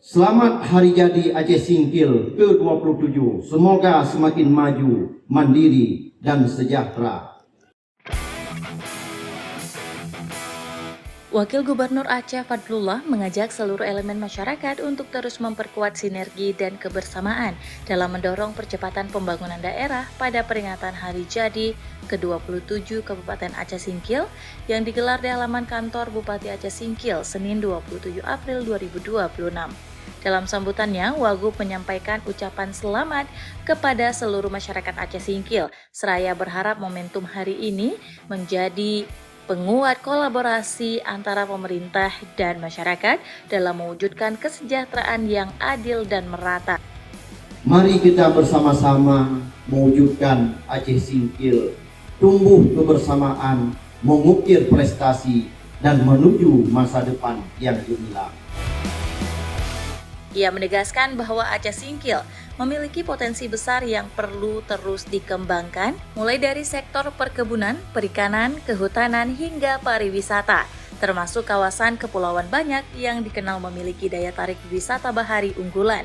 Selamat Hari Jadi Aceh Singkil ke-27. Semoga semakin maju, mandiri, dan sejahtera. Wakil Gubernur Aceh Fadlullah mengajak seluruh elemen masyarakat untuk terus memperkuat sinergi dan kebersamaan dalam mendorong percepatan pembangunan daerah pada peringatan Hari Jadi ke-27 Kabupaten Aceh Singkil yang digelar di halaman kantor Bupati Aceh Singkil Senin 27 April 2026. Dalam sambutannya, Wagub menyampaikan ucapan selamat kepada seluruh masyarakat Aceh Singkil, seraya berharap momentum hari ini menjadi penguat kolaborasi antara pemerintah dan masyarakat dalam mewujudkan kesejahteraan yang adil dan merata. Mari kita bersama-sama mewujudkan Aceh Singkil tumbuh kebersamaan, mengukir prestasi, dan menuju masa depan yang gemilang. Ia menegaskan bahwa Aceh Singkil memiliki potensi besar yang perlu terus dikembangkan, mulai dari sektor perkebunan, perikanan, kehutanan, hingga pariwisata, termasuk kawasan kepulauan banyak yang dikenal memiliki daya tarik wisata bahari unggulan.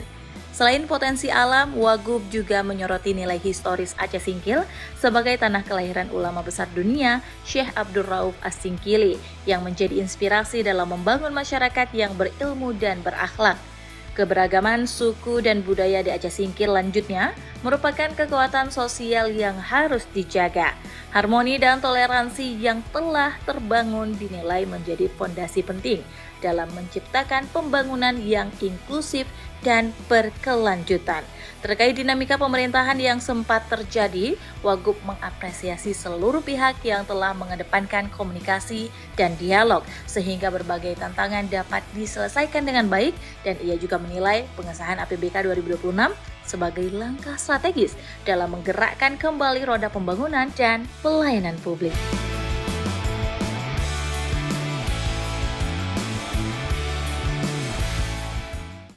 Selain potensi alam, Wagub juga menyoroti nilai historis Aceh Singkil sebagai tanah kelahiran ulama besar dunia, Syekh Abdul Rauf As-Singkili, yang menjadi inspirasi dalam membangun masyarakat yang berilmu dan berakhlak. Keberagaman suku dan budaya di Aceh Singkil lanjutnya merupakan kekuatan sosial yang harus dijaga. Harmoni dan toleransi yang telah terbangun dinilai menjadi fondasi penting dalam menciptakan pembangunan yang inklusif dan berkelanjutan. Terkait dinamika pemerintahan yang sempat terjadi, Wagub mengapresiasi seluruh pihak yang telah mengedepankan komunikasi dan dialog sehingga berbagai tantangan dapat diselesaikan dengan baik, dan ia juga menilai pengesahan APBK 2026 sebagai langkah strategis dalam menggerakkan kembali roda pembangunan dan pelayanan publik.